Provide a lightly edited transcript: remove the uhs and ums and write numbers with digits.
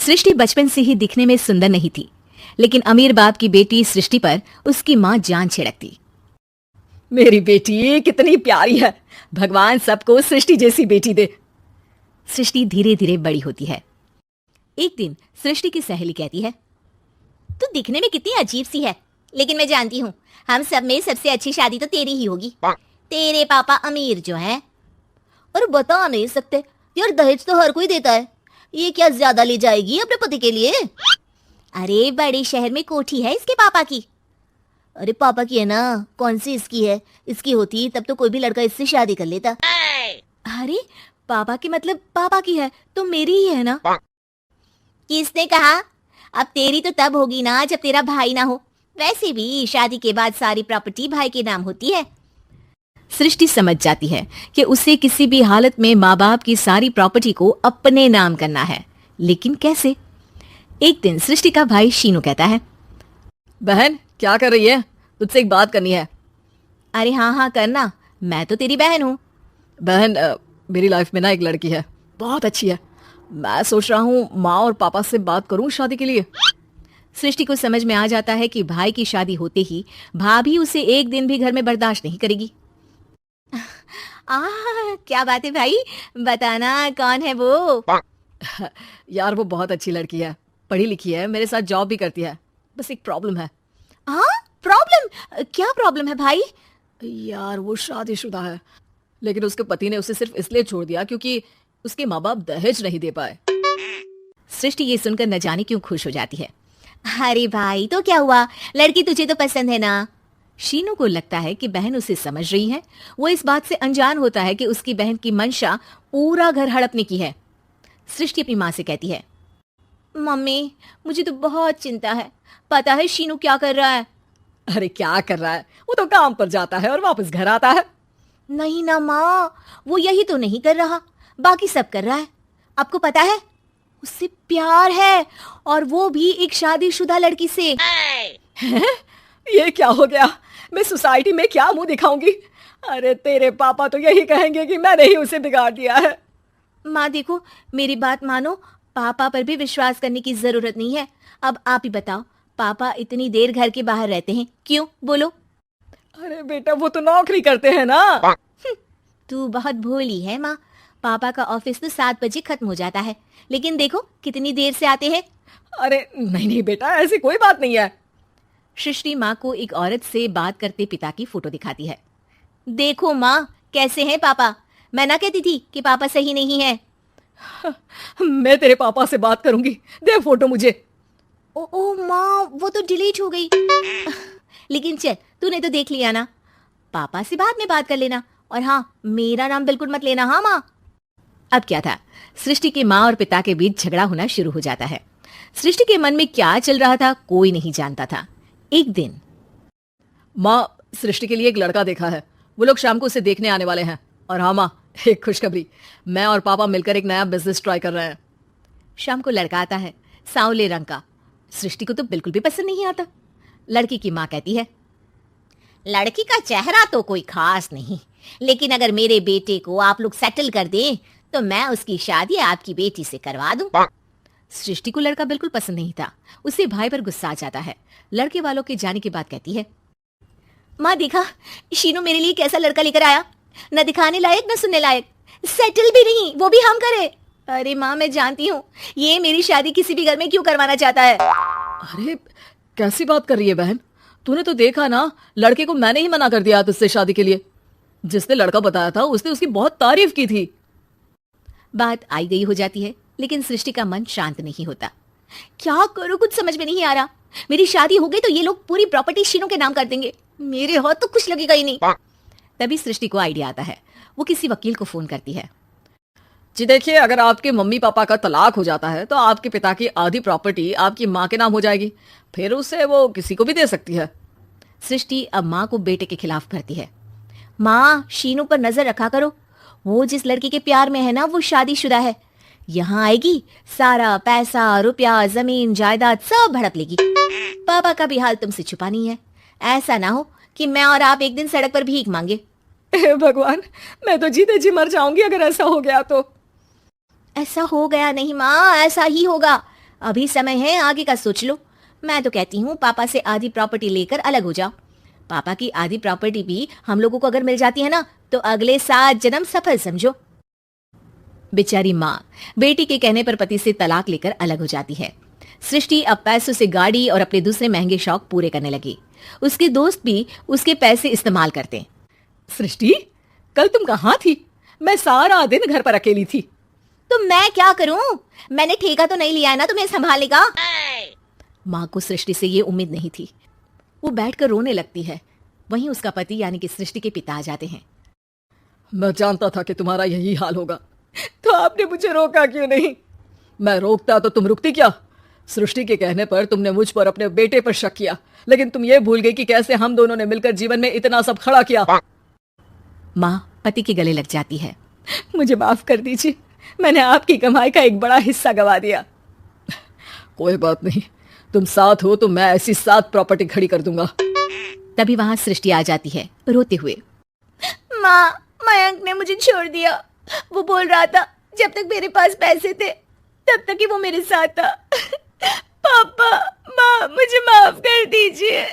सृष्टि बचपन से ही दिखने में सुंदर नहीं थी, लेकिन अमीर बाप की बेटी सृष्टि पर उसकी माँ जान छिड़कती। मेरी बेटी कितनी प्यारी है, भगवान सबको सृष्टि जैसी बेटी दे। सृष्टि धीरे धीरे बड़ी होती है। एक दिन सृष्टि की सहेली कहती है, तू दिखने में कितनी अजीब सी है, लेकिन मैं जानती हूँ हम सब में सबसे अच्छी शादी तो तेरी ही होगी। तेरे पापा अमीर जो हैं। और बता नहीं सकते यार, दहेज तो हर कोई देता है, ये क्या ज्यादा ले जाएगी अपने पति के लिए? अरे बड़े शहर में कोठी है इसके पापा की। अरे पापा की है ना, कौन सी इसकी है? इसकी होती तब तो कोई भी लड़का इससे शादी कर लेता। अरे पापा की मतलब पापा की है तो मेरी ही है ना? किसने कहा? अब तेरी तो तब होगी ना जब तेरा भाई ना हो। वैसे भी शादी के बाद सारी प्रॉपर्टी भाई के नाम होती है। सृष्टि समझ जाती है कि उसे किसी भी हालत में माँ बाप की सारी प्रॉपर्टी को अपने नाम करना है, लेकिन कैसे? एक दिन सृष्टि का भाई शीनू कहता है, बहन क्या कर रही है? तुझसे एक बात करनी है। अरे हाँ हाँ करना, मैं तो तेरी बहन हूँ। बहन मेरी लाइफ में ना एक लड़की है, बहुत अच्छी है। मैं सोच रहा हूँ माँ और पापा से बात करूँ शादी के लिए। सृष्टि को समझ में आ जाता है कि भाई की शादी होते ही भाभी उसे एक दिन भी घर में बर्दाश्त नहीं करेगी। क्या बात है भाई, बताना कौन है वो? यार वो बहुत अच्छी लड़की है, पढ़ी लिखी है, मेरे साथ जॉब भी करती है। बस एक प्रॉब्लम है। प्रॉब्लम? क्या प्रॉब्लम है भाई? यार वो शादीशुदा है, लेकिन उसके पति ने उसे सिर्फ इसलिए छोड़ दिया क्योंकि उसके माँ बाप दहेज नहीं दे पाए। सृष्टि ये सुनकर न जाने क्यों खुश हो जाती है। अरे भाई तो क्या हुआ, लड़की तुझे तो पसंद है ना? शीनू को लगता है कि बहन उसे समझ रही है। वो इस बात से अनजान होता है कि उसकी बहन की मंशा पूरा घर हड़पने की है। सृष्टि अपनी माँ से कहती है, मम्मी मुझे तो बहुत चिंता है, पता है शीनू क्या कर रहा है? अरे क्या कर रहा है, वो तो काम पर जाता है और वापस घर आता है। नहीं ना माँ, वो यही तो नहीं कर रहा, बाकी सब कर रहा है। आपको पता है उससे प्यार है, और वो भी एक शादीशुदा लड़की से। ये क्या हो गया? मैं सोसाइटी में क्या मुंह दिखाऊंगी? अरे तेरे पापा तो यही कहेंगे कि मैंने ही उसे बिगाड़ दिया है। माँ देखो, मेरी बात मानो, पापा पर भी विश्वास करने की जरूरत नहीं है। अब आप ही बताओ, पापा इतनी देर घर के बाहर रहते हैं क्यों, बोलो? अरे बेटा वो तो नौकरी करते हैं ना। तू बहुत भोली है माँ, पापा का ऑफिस तो 7 बजे खत्म हो जाता है, लेकिन देखो कितनी देर से आते हैं। अरे नहीं नहीं बेटा, ऐसी कोई बात नहीं है। सृष्टि माँ को एक औरत से बात करते पिता की फोटो दिखाती है। देखो माँ कैसे हैं पापा, मैं ना कहती थी कि पापा सही नहीं है। मैं तेरे पापा से बात करूंगी, दे फोटो मुझे। ओ माँ वो तो डिलीट हो गई। लेकिन चल, तूने तो देख लिया ना, पापा से बाद में बात कर लेना, और हाँ मेरा नाम बिल्कुल मत लेना। हाँ माँ। अब क्या था, सृष्टि के माँ और पिता के बीच झगड़ा होना शुरू हो जाता है। सृष्टि के मन में क्या चल रहा था कोई नहीं जानता था। एक दिन, माँ सृष्टि के लिए एक लड़का देखा है, वो लोग शाम को उसे देखने आने वाले हैं। और हाँ माँ, एक खुशखबरी, मैं और पापा मिलकर एक नया बिजनेस ट्राई कर रहे हैं। शाम को लड़का आता है, सांवले रंग का। सृष्टि को तो बिल्कुल भी पसंद नहीं आता। लड़की की माँ कहती है, लड़की का चेहरा तो कोई खास नहीं, लेकिन अगर मेरे बेटे को आप लोग सेटल कर दें तो मैं उसकी शादी आपकी बेटी से करवा दूं। सृष्टि को लड़का बिल्कुल पसंद नहीं था। उसे भाई पर गुस्सा आ जाता है। लड़के वालों के जाने के बाद कहती है, माँ देखा शीनू मेरे लिए कैसा लड़का लेकर आया, न दिखाने लायक न सुनने लायक, सेटल भी नहीं, वो भी हम करे। अरे माँ मैं जानती हूँ ये मेरी शादी किसी भी घर में क्यों करवाना चाहता है। अरे कैसी बात कर रही है बहन, तूने तो देखा ना, लड़के को मैंने ही मना कर दिया तुझसे शादी के लिए। जिसने लड़का बताया था उसने उसकी बहुत तारीफ की थी। बात आई गई हो जाती है, लेकिन सृष्टि का मन शांत नहीं होता। क्या करूं, कुछ समझ में नहीं आ रहा। मेरी शादी हो गई तो ये लोग पूरी प्रॉपर्टी शीनू के नाम कर देंगे, मेरे हाथ तो कुछ लगेगा ही नहीं। तभी सृष्टि को आइडिया आता है। वो किसी वकील को फोन करती है। जी देखिए, अगर आपके मम्मी पापा का तलाक हो जाता है तो आपके पिता की आधी प्रॉपर्टी आपकी माँ के नाम हो जाएगी, फिर उसे वो किसी को भी दे सकती है। सृष्टि अब माँ को बेटे के खिलाफ भरती है। माँ शीनू पर नजर रखा करो, वो जिस लड़की के प्यार में है ना वो शादीशुदा है। यहाँ आएगी, सारा पैसा रुपया जमीन जायदाद सब भड़प लेगी। पापा का भी हाल तुमसे छुपा नहीं है। ऐसा ना हो कि मैं और आप एक दिन सड़क पर भीख मांगे। भगवान, मैं तो जीते जी मर जाऊंगी अगर ऐसा हो गया तो। ऐसा हो गया नहीं माँ, ऐसा ही होगा। अभी समय है, आगे का सोच लो। मैं तो कहती हूँ पापा से आधी प्रॉपर्टी लेकर अलग हो जाओ। पापा की आधी प्रॉपर्टी भी हम लोगों को अगर मिल जाती है ना, तो अगले 7 जन्म सफल समझो। बेचारी माँ बेटी के कहने पर पति से तलाक लेकर अलग हो जाती है। सृष्टि अब पैसों से गाड़ी और अपने दूसरे महंगे शौक पूरे करने लगी। उसके दोस्त भी उसके पैसे इस्तेमाल करते। सृष्टि, कल तुम कहाँ थी? मैं सारा दिन घर पर अकेली थी। तो मैं क्या करूं? मैंने ठेका तो नहीं लिया है ना तुम्हें संभालने का। माँ को सृष्टि से ये उम्मीद नहीं थी। वो बैठकर रोने लगती है। वहीं उसका पति यानी कि सृष्टि के पिता आ जाते हैं। मैं जानता था कि तुम्हारा यही हाल होगा, तो आपने मुझे रोका क्यों नहीं? मैं रोकता तो तुम रुकती क्या? सृष्टि के कहने पर तुमने मुझ पर अपने बेटे पर शक किया, लेकिन तुम ये भूल गई कि कैसे हम दोनों ने मिलकर जीवन में इतना सब खड़ा किया। माँ पति के गले लग जाती है। मुझे माफ कर दीजिए, मैंने आपकी कमाई का एक बड़ा हिस्सा गवा दिया। कोई बात नहीं, तुम साथ हो तो मैं ऐसी 7 प्रॉपर्टी खड़ी कर दूंगा। तभी वहां सृष्टि आ जाती है रोते हुए। माँ, मयंक ने मुझे छोड़ दिया। वो बोल रहा था जब तक मेरे पास पैसे थे तब तक ही वो मेरे साथ था। पापा, माँ, मुझे माफ कर दीजिए।